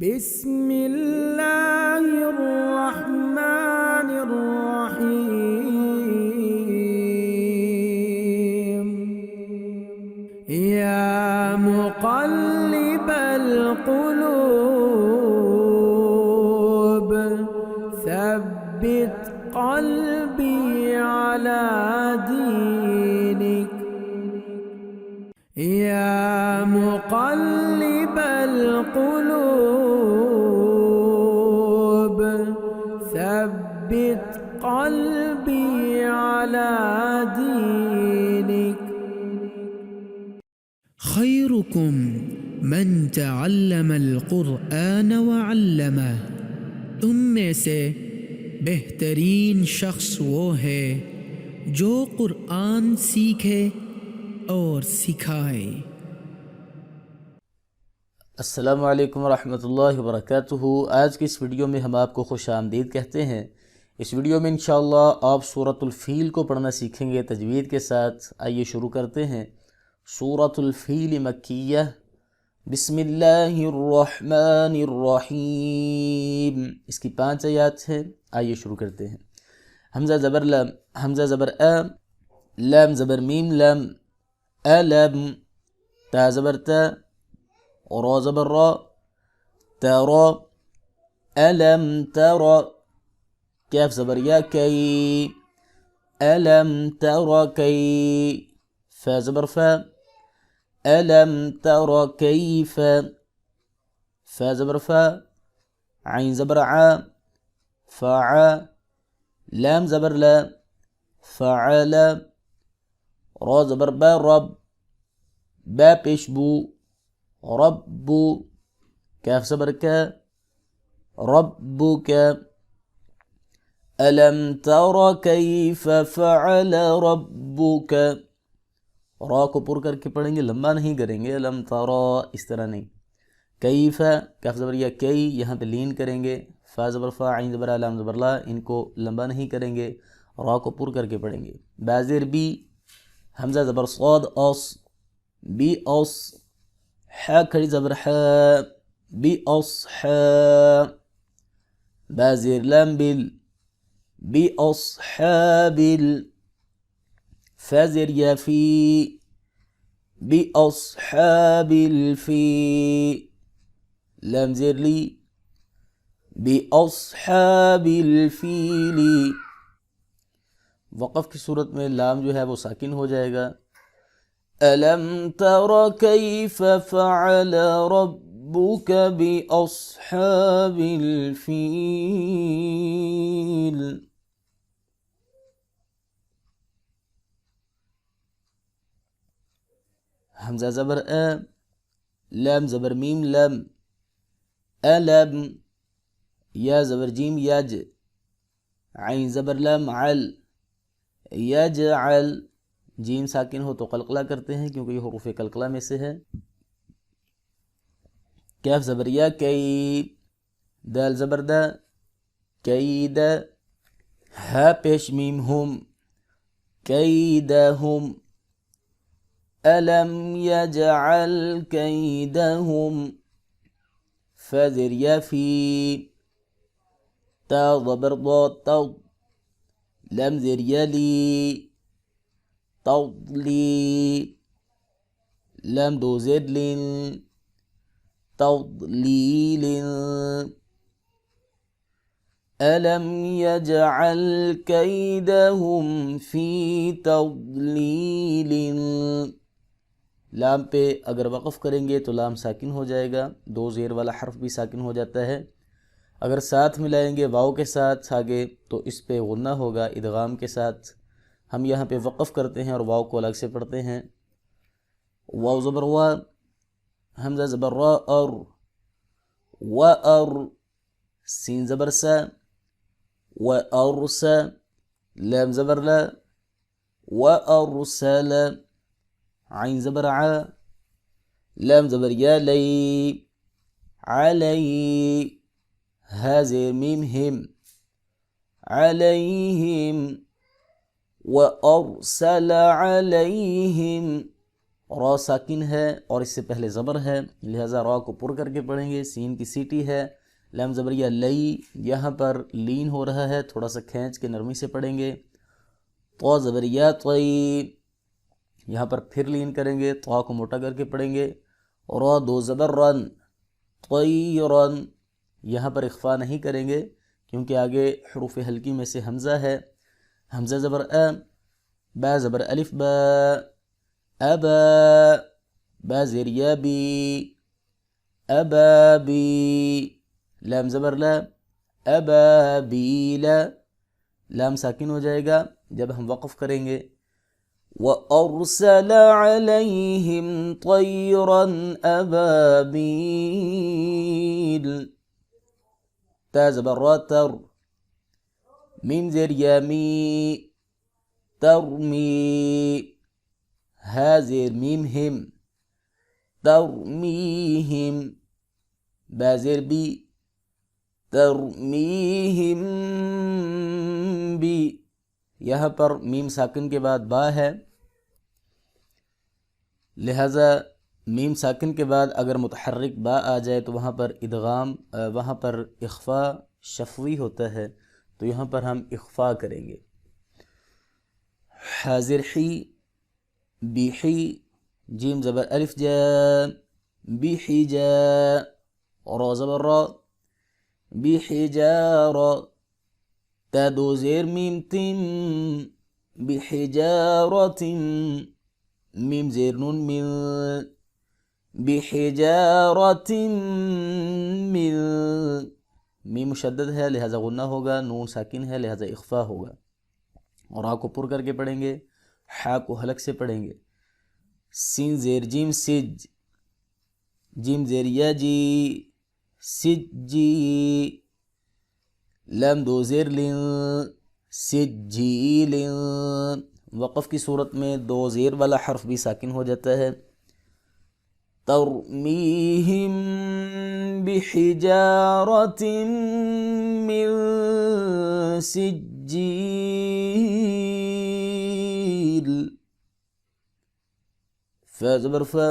بسم اللہ الرحمن الرحیم یا مقلب القلوب ثبت قلبی علی دینک یا مقلب القلوب ثبت قلبی علی دینک خیرکم من تعلم القرآن وعلمه، تم میں سے بہترین شخص وہ ہے جو قرآن سیکھے اور سکھائے۔ السلام علیکم ورحمۃ اللہ وبرکاتہ۔ آج کی اس ویڈیو میں ہم آپ کو خوش آمدید کہتے ہیں۔ اس ویڈیو میں انشاءاللہ آپ سورۃ الفیل کو پڑھنا سیکھیں گے تجوید کے ساتھ۔ آئیے شروع کرتے ہیں۔ سورۃ الفیل مکیہ، بسم اللہ الرحمن الرحیم، اس کی 5 آیات ہیں۔ آئیے شروع کرتے ہیں۔ حمزہ زبر لام، حمزہ زبر لام زبر میم لام، الم، تا زبر تا، را زبر را، ترى، الم ترى، کاف زبر یا، کی، الم ترى کی، فا زبر فا، الم ترى کیف، فا زبر فا، عین زبر ع، فع، لام زبر لا، فعل، را زبر با رب، با پیش بو، رب، کاف زبر کا، ربک، الم تر کیف فعل ربک، را کو پر کر کے پڑھیں گے، لمبا نہیں کریں گے، الم تر اس طرح نہیں۔ کیف، کاف زبر یا کی، یہاں پہ لین کریں گے، فا زبر فا، عین زبر لام زبر لا، ان کو لمبا نہیں کریں گے، را کو پر کر کے پڑھیں گے۔ بازر بی، حمزہ زبر صاد اس، بی اس، حا کھڑی زبر حا، بی اس حا، بازر لام بل، بی اصحاب ال، فازر یا فی، بی اصحاب الفی، لام زیر لی، بی اصحاب الفیل، وقف کی صورت میں لام جو ہے وہ ساکن ہو جائے گا۔ الم تر کیف فعل ربک باصحاب الفیل، حمزہ زبر لام زبر میم لم، الم، یا زبر جیم یج، عین زبر لم عل، یجعل، جیم ساکن ہو تو قلقلہ کرتے ہیں کیونکہ یہ حروف قلقلہ میں سے ہے۔ کاف زبر یا کی، دال زبر دا، کید، ہا پیش میم ہم، کیدہم، الم یجعل کیدہم، فا زیر یا فی، تا زبر ضا تض، لام زیر یا لی، تضلی، لام دو زیر لن، تضلیل، الم یجعل کیدہم فی تضلیل، لام پہ اگر وقف کریں گے تو لام ساکن ہو جائے گا، 2 زیر والا حرف بھی ساکن ہو جاتا ہے۔ اگر ساتھ ملائیں گے واؤ کے ساتھ آگے تو اس پہ غنہ ہوگا ادغام کے ساتھ۔ ہم یہاں پہ وقف کرتے ہیں اور واؤ کو الگ سے پڑھتے ہیں۔ واو زبر وا، حمزہ زبر را اور، و اور، سین زبر سا، و ارسا، لام زبر لا، و ارسل، عین زبر ع، لام زبر یا لی، علی، ہا زیر میم ہم، علیہم، وأرسل عليهم را ساکن ہے اور اس سے پہلے زبر ہے، لہٰذا را کو پر کر کے پڑھیں گے، سین کی سیٹی ہے، لام زبریہ لئی، یہاں پر لین ہو رہا ہے، تھوڑا سا کھینچ کے نرمی سے پڑھیں گے، تو زبریہ طی، یہاں پر پھر لین کریں گے، تو کو موٹا کر کے پڑھیں گے، را دو زبر رن، طیرن، یہاں پر اخفا نہیں کریں گے کیونکہ آگے حروف حلقی میں سے حمزہ ہے، حمزہ زبر با زبر الف با، ابا، با زیر یا بی، ابابی، لام زبر لا، ابابیلا، لام ساکن ہو جائے گا جب ہم وقف کریں گے، وَأَرْسَلَ عَلَيْهِمْ طَيْرًا أَبَابِيلَ، تا زبر را تر، میم زیر یا می، ترمی، ہا زیر میم ہم، ترمیہم، با زیر بی، ترمیہم بی، یہاں پر میم ساکن کے بعد با ہے، لہذا میم ساکن کے بعد اگر متحرک با آ جائے تو وہاں پر ادغام، وہاں پر اخفا شفوی ہوتا ہے، تو یہاں پر ہم اخفا کریں گے، حاضر حی، بیحی، جیم زبر الف جا، بیحی جا، را زبر را، بحجار، تا دو زیر میم تم، بحجارة، میم زیر نون من، بحجارة من، میم مشدد ہے لہذا غنہ ہوگا، نون ساکن ہے لہذا اخفا ہوگا، اور را کو پر کر کے پڑھیں گے، حا کو حلق سے پڑھیں گے، سین زیر جیم سج، جیم زیر یا جی، سجی، لام دو زیر لن، سجیل، وقف کی صورت میں دو زیر والا حرف بھی ساکن ہو جاتا ہے، ترمیہم بحجارۃ من سجیل، فا زبر فا،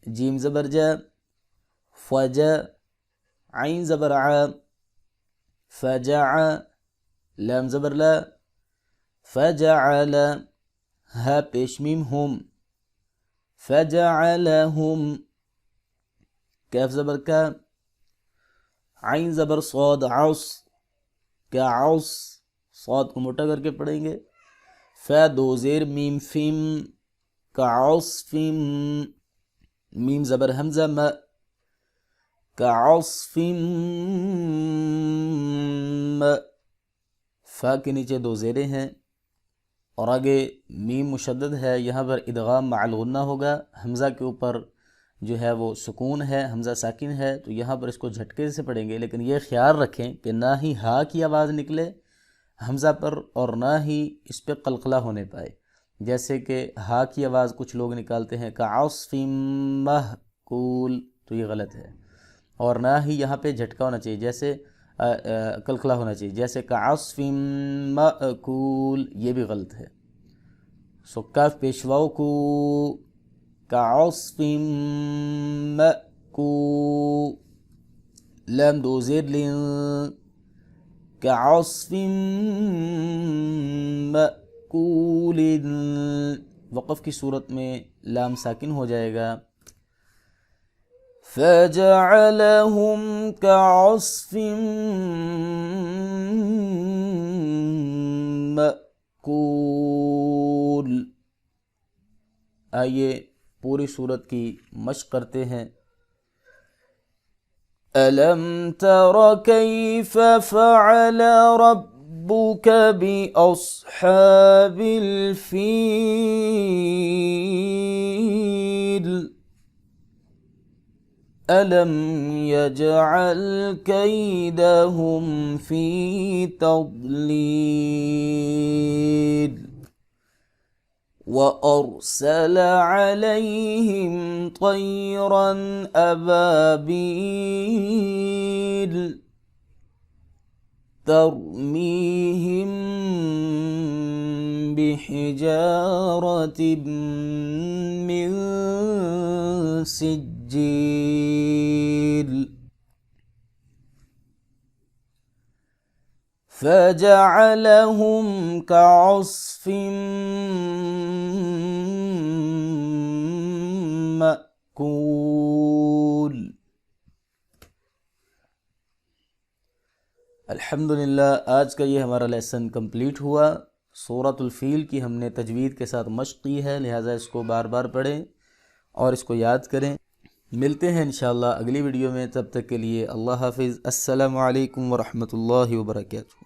جیم زبر جا، فجا، عین زبر ع، فجع، لام زبر لا، فجعل، ہا پیش میم ہم، فجعلہم، کاف زبر کا، عین زبر صاد عص، کا عص، صاد کو موٹا کر کے پڑھیں گے، فا دو زیر میم فم، کا عصفم، میم زبر حمزہ ما، کعصف ما، فا کے نیچے دو زیریں ہیں اور آگے میم مشدد ہے، یہاں پر ادغام مع الغنہ ہوگا، حمزہ کے اوپر جو ہے وہ سکون ہے، حمزہ ساکن ہے، تو یہاں پر اس کو جھٹکے سے پڑھیں گے، لیکن یہ خیال رکھیں کہ نہ ہی ہا کی آواز نکلے حمزہ پر اور نہ ہی اس پہ قلقلہ ہونے پائے، جیسے کہ ہا کی آواز کچھ لوگ نکالتے ہیں کعصف مأکول، تو یہ غلط ہے، اور نہ ہی یہاں پہ جھٹکا ہونا چاہیے، جیسے قلقلہ ہونا چاہیے، جیسے کعصف مأکول، یہ بھی غلط ہے، سو کاف پیشواؤ کو، کعصف مأکو، لام دو زیر لن، کعصف مأکول، وقف کی صورت میں لام ساکن ہو جائے گا، فَجَعَلَهُمْ كَعَصْفٍ مَأْكُولٍ۔ آئیے پوری صورت کی مشق کرتے ہیں، أَلَمْ تَرَ كَيْفَ فَعَلَ رَبُّكَ بِأَصْحَابِ الْفِيلِ، أَلَمْ يَجْعَلْ كَيْدَهُمْ فِي تَضْلِيلٍ، وَأَرْسَلَ عَلَيْهِمْ طَيْرًا أَبَابِيلَ تَرْمِيهِمْ بحجارة من سجيل فجعلهم كعصف مأكول۔ الحمدللہ آج کا یہ ہمارا لیسن کمپلیٹ ہوا۔ سورۃ الفیل کی ہم نے تجوید کے ساتھ مشق کی ہے، لہٰذا اس کو بار بار پڑھیں اور اس کو یاد کریں۔ ملتے ہیں انشاءاللہ اگلی ویڈیو میں، تب تک کے لیے اللہ حافظ۔ السلام علیکم ورحمۃ اللہ وبرکاتہ۔